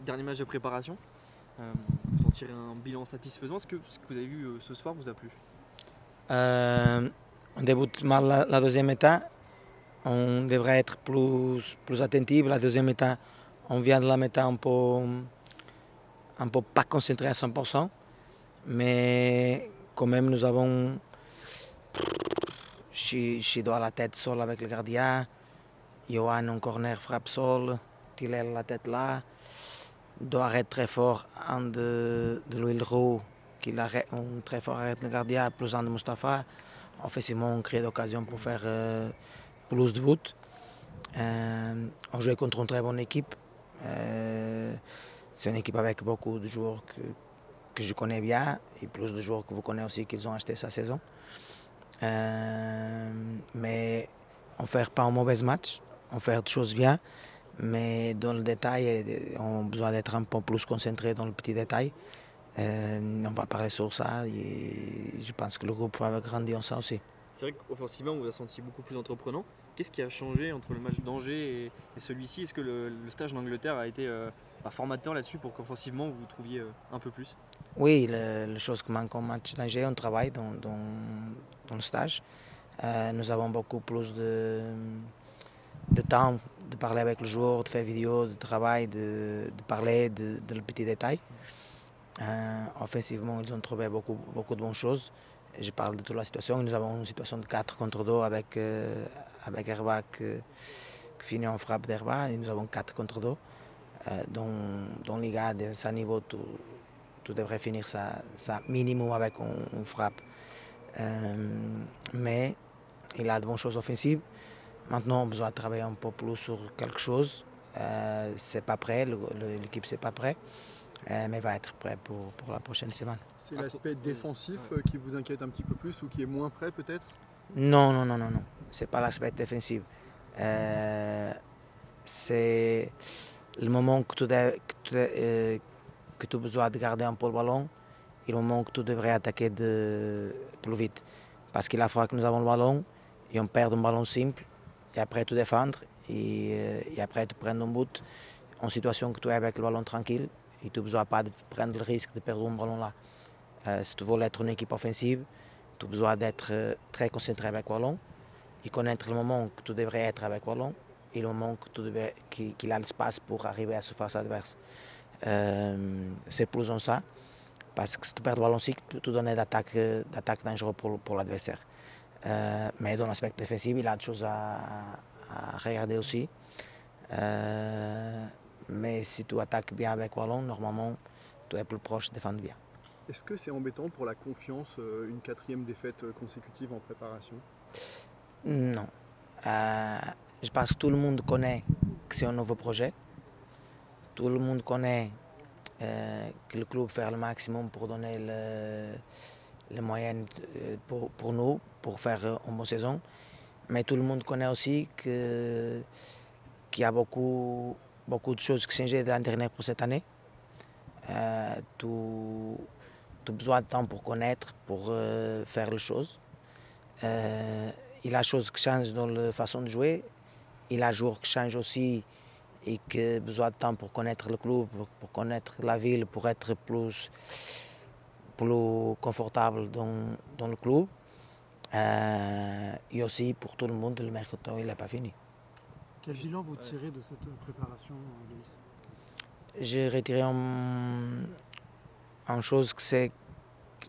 dernier match de préparation. Vous en tirez un bilan satisfaisant. Est-ce que ce que vous avez vu ce soir vous a plu? On débute mal la deuxième mi-temps. On devrait être plus attentif. La deuxième mi-temps, on vient de la mi-temps un peu pas concentré à 100%. Mais quand même, nous avons Chido à la tête seul avec le gardien. Johan en corner frappe seul. Tillel la tête là. Deux arrêts très fort. Un de Louis Roux qui arrête, un très fort arrête le gardien, plus un de Mustapha. Offensivement, on crée d'occasion pour faire plus de buts. On joue contre une très bonne équipe. C'est une équipe avec beaucoup de joueurs que je connais bien et plus de joueurs que vous connaissez aussi qu'ils ont acheté cette saison. Mais on ne fait pas un mauvais match, on fait des choses bien, mais dans le détail, on a besoin d'être un peu plus concentré dans le petit détail. On va parler sur ça et je pense que le groupe va grandir en ça aussi. C'est vrai qu'offensivement, on vous a senti beaucoup plus entreprenant. Qu'est-ce qui a changé entre le match d'Angers et celui-ci? Est-ce que le stage d'Angleterre a été formateur là-dessus pour qu'offensivement vous trouviez un peu plus? Oui, la chose qui manque au match d'Angers, on travaille dans le stage. Nous avons beaucoup plus de temps de parler avec le joueur, de faire vidéo, de travail, de parler de le petit détail. Offensivement, ils ont trouvé beaucoup de bonnes choses. Je parle de toute la situation. Nous avons une situation de 4 contre 2 avec Herba qui finit en frappe d'Herba. Nous avons 4 contre 2. Dans les gars de ce niveau, tu devrais finir ça minimum avec une frappe. Mais il a de bonnes choses offensives. Maintenant, on a besoin de travailler un peu plus sur quelque chose. C'est pas prêt, l'équipe c'est pas prêt, mais va être prêt pour la prochaine semaine. C'est l'aspect défensif qui vous inquiète un petit peu plus ou qui est moins prêt peut-être? Non. C'est pas l'aspect défensif. C'est le moment que tu as besoin de garder un peu le ballon et le moment que tu devrais attaquer plus vite. Parce qu'il a fallu que nous avons le ballon et on perd un ballon simple et après tu défendre et après tu prends un but en situation que tu es avec le ballon tranquille et tu n'as besoin pas de prendre le risque de perdre un ballon là. Si tu veux être une équipe offensive, tu as besoin d'être très concentré avec le ballon et connaître le moment que tu devrais être avec le ballon et le moment qu'il a l'espace pour arriver à la surface adverse. C'est plus en ça, parce que si tu perds le ballon, tu donnes d'attaque dangereuse pour l'adversaire. Mais dans l'aspect défensif, il a des choses à regarder aussi. Mais si tu attaques bien avec le ballon, normalement, tu es plus proche de défendre bien. Est-ce que c'est embêtant pour la confiance, une 4e défaite consécutive en préparation? Non. Je pense que tout le monde connaît que c'est un nouveau projet. Tout le monde connaît que le club fait le maximum pour donner les moyens pour nous, pour faire une bonne saison. Mais tout le monde connaît aussi qu'il y a beaucoup de choses qui ont changé de l'année dernière pour cette année. Tu as besoin de temps pour connaître, pour faire les choses. Il y a des choses qui changent dans la façon de jouer. Il y a des joueurs qui changent aussi et qui ont besoin de temps pour connaître le club, pour connaître la ville, pour être plus confortable dans le club. Et aussi pour tout le monde, le mercato il n'est pas fini. Quel bilan vous tirez de cette préparation, Loïs? J'ai retiré une chose que c'est.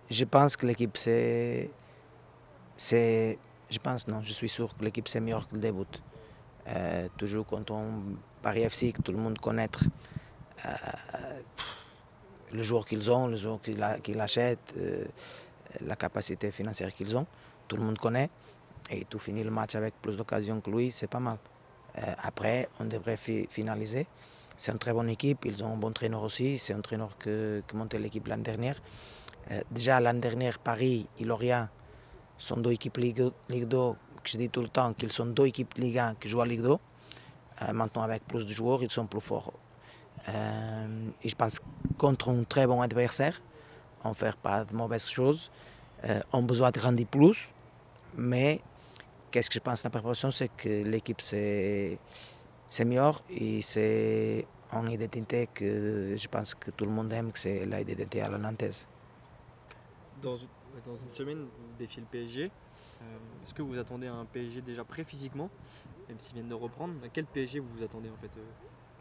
Je pense que l'équipe je suis sûr que l'équipe c'est meilleur que le début. Toujours quand on Paris FC, que tout le monde connaît le joueur qu'ils ont, le joueur qu'ils achètent, la capacité financière qu'ils ont, tout le monde connaît. Et tout finit le match avec plus d'occasions que lui, c'est pas mal. Après, on devrait finaliser. C'est une très bonne équipe, ils ont un bon entraîneur aussi, c'est un entraîneur qui a monté l'équipe l'année dernière. Déjà l'année dernière, Paris et Lorient sont deux équipes Ligue 2, que je dis tout le temps qu'ils sont deux équipes Ligue 1 qui jouent à Ligue 2. Maintenant avec plus de joueurs, ils sont plus forts. Et je pense que contre un très bon adversaire, on ne fait pas de mauvaises choses. On a besoin de grandir plus, mais qu'est-ce que je pense de la préparation, c'est que l'équipe c'est meilleur et c'est une identité que je pense que tout le monde aime, que c'est l'identité à la nantaise. Dans une semaine, vous défiez le PSG. Est-ce que vous attendez un PSG déjà prêt physiquement, même s'ils viennent de reprendre? À quel PSG vous vous attendez en fait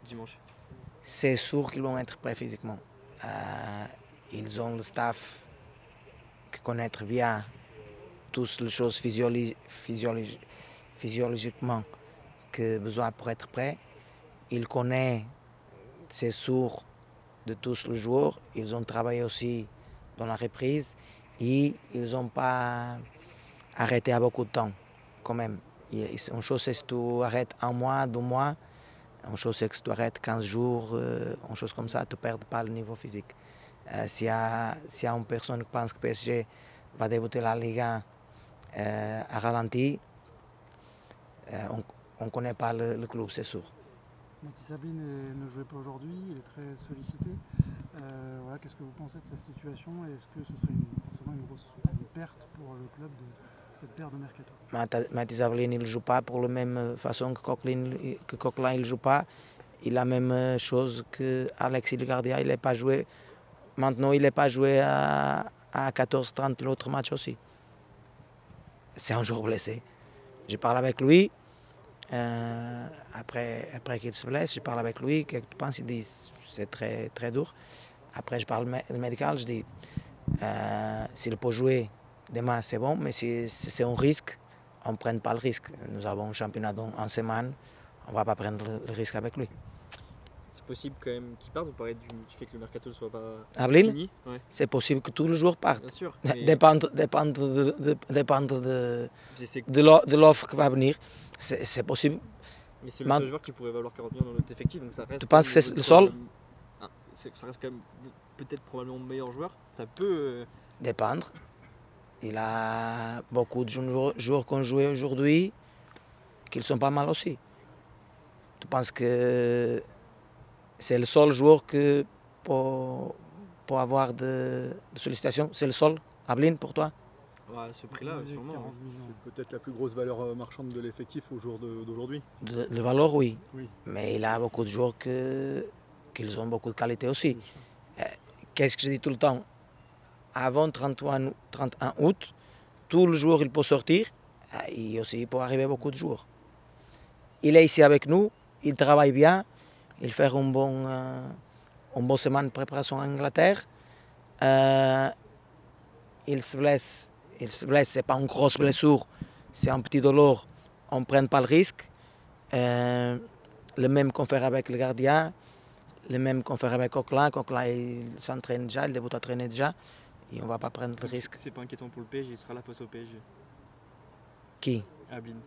dimanche? C'est sûr qu'ils vont être prêts physiquement. Ils ont le staff qui connaît bien toutes les choses physiologiquement que besoin pour être prêt. Ils connaissent, c'est sûr, de tous les jours. Ils ont travaillé aussi dans la reprise et ils n'ont pas arrêté à beaucoup de temps quand même. Une chose c'est que tu arrêtes un mois, 2 mois. Une chose c'est que tu arrêtes 15 jours, une chose comme ça, tu ne perds pas le niveau physique. S'il y a une personne qui pense que PSG va débuter la Ligue 1 à ralenti, on ne connaît pas le club, c'est sûr. Mathis Sabine ne jouait pas aujourd'hui, il est très sollicité. Voilà, qu'est-ce que vous pensez de sa situation et est-ce que ce serait forcément une perte pour le club de perdre de mercato? Mathis Sabine ne joue pas pour la même façon que Coquelin ne joue pas. Il a la même chose que Alexis Legardia, il n'est pas joué. Maintenant, il n'est pas joué à 14h30 l'autre match aussi. C'est un joueur blessé. Je parle avec lui. Après qu'il se blesse, je parle avec lui. Qu'est-ce que tu penses? Il dit c'est très, très dur. Après, je parle médical. Je dis s'il peut jouer demain, c'est bon. Mais si c'est un risque, on ne prend pas le risque. Nous avons un championnat en semaine. On ne va pas prendre le risque avec lui. C'est possible quand même qu'il parte, vous parlez du fait que le mercato ne soit pas Avril, fini? Ouais. c'est possible que tous les jours partent. Bien sûr. Dépendre de l'offre qui va venir. C'est possible. Mais c'est le seul joueur qui pourrait valoir 40 millions dans notre effectif. Donc ça reste. Tu penses que c'est le seul? Ça reste quand même peut-être probablement le meilleur joueur. Ça peut. Dépendre. Il a beaucoup de joueurs qui ont joué aujourd'hui qui sont pas mal aussi. Tu penses que c'est le seul joueur que pour avoir de sollicitations, c'est le seul, Ablin, pour toi? Ouais, à ce prix-là, sûrement. C'est peut-être la plus grosse valeur marchande de l'effectif au jour d'aujourd'hui. De valeur, oui. Oui. Mais il a beaucoup de joueurs qui ont beaucoup de qualité aussi. Qu'est-ce que je dis tout le temps? Avant 31 août, tout le jour il peut sortir et aussi il peut arriver beaucoup de jours. Il est ici avec nous, il travaille bien, il fait une bonne semaine de préparation en Angleterre. Il se blesse, ce n'est pas une grosse blessure, c'est un petit douleur, on ne prend pas le risque. Le même qu'on fait avec le gardien, le même qu'on fait avec Coquelin. Coquelin il s'entraîne déjà, il débute à traîner déjà. Et on ne va pas prendre le risque. C'est pas inquiétant pour le PSG, il sera là face au PSG. Qui? Ablin.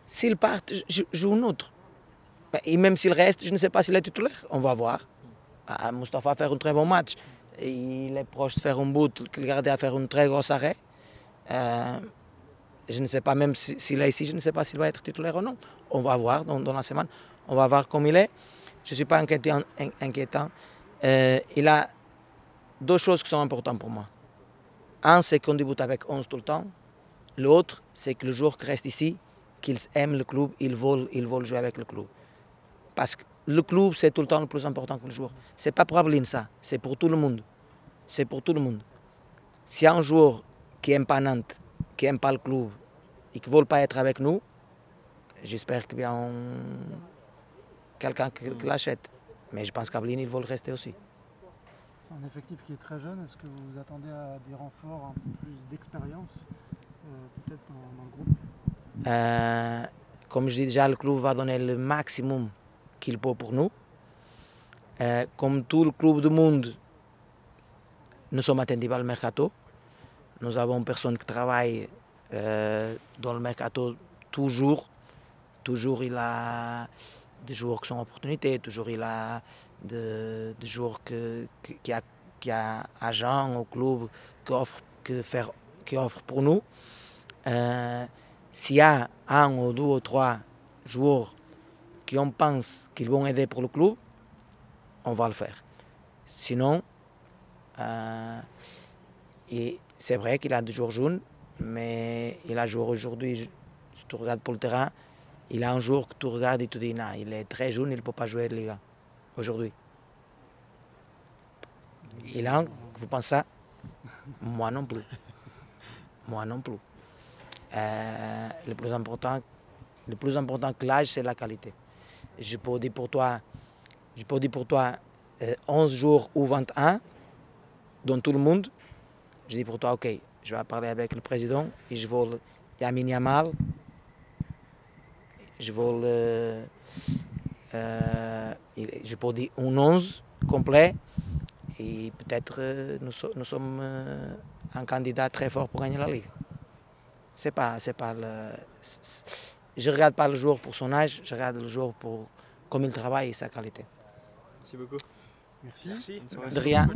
S'il part, je joue un autre. Et même s'il reste, je ne sais pas s'il est titulaire. On va voir. Moustapha a fait un très bon match. Il est proche de faire un but, le gardien a fait un très gros arrêt. Je ne sais pas, même s'il est ici, je ne sais pas s'il va être titulaire ou non. On va voir dans la semaine. On va voir comme il est. Je ne suis pas inquiétant. Il a deux choses qui sont importantes pour moi. Un, c'est qu'on débute avec 11 tout le temps. L'autre, c'est que le joueur qui reste ici, qu'ils aiment le club, ils veulent jouer avec le club. Parce que le club, c'est tout le temps le plus important que le joueur. Ce n'est pas pour Ablin ça, c'est pour tout le monde. C'est pour tout le monde. S'il y a un joueur qui n'aime pas Nantes, qui n'aime pas le club et qui ne veut pas être avec nous, j'espère qu'il y a quelqu'un qui l'achète. Mais je pense qu'Ablin, il veut rester aussi. C'est un effectif qui est très jeune. Est-ce que vous vous attendez à des renforts un peu plus d'expérience, peut-être dans le groupe? Comme je dis déjà, le club va donner le maximum qu'il peut pour nous. Comme tout le club du monde, nous sommes attendus par le mercato. Nous avons personne qui travaille dans le mercato toujours. Toujours il a des joueurs qui sont en opportunité, toujours il a des joueurs qui a agent au club qui offre pour nous. S'il y a un ou deux ou trois joueurs qui on pense qu'ils vont aider pour le club, on va le faire. Sinon, et c'est vrai qu'il a des joueurs jeunes, mais il a joué aujourd'hui, si tu regardes pour le terrain, Il a un jour que tu regardes et tu dis, non, il est très jeune, il ne peut pas jouer de Liga aujourd'hui. Il a, vous pensez ça? Moi non plus. Moi non plus. Le plus important que l'âge, c'est la qualité. Je peux dire pour toi 11 jours ou 21 dans tout le monde. Je dis pour toi, ok, je vais parler avec le président et je veux Lamine Yamal, je veux je peux dire un 11 complet et peut-être nous sommes un candidat très fort pour gagner la Ligue. Je ne regarde pas le joueur pour son âge, je regarde le joueur pour comme il travaille et sa qualité. Merci beaucoup. Merci. Bonne soirée. De rien.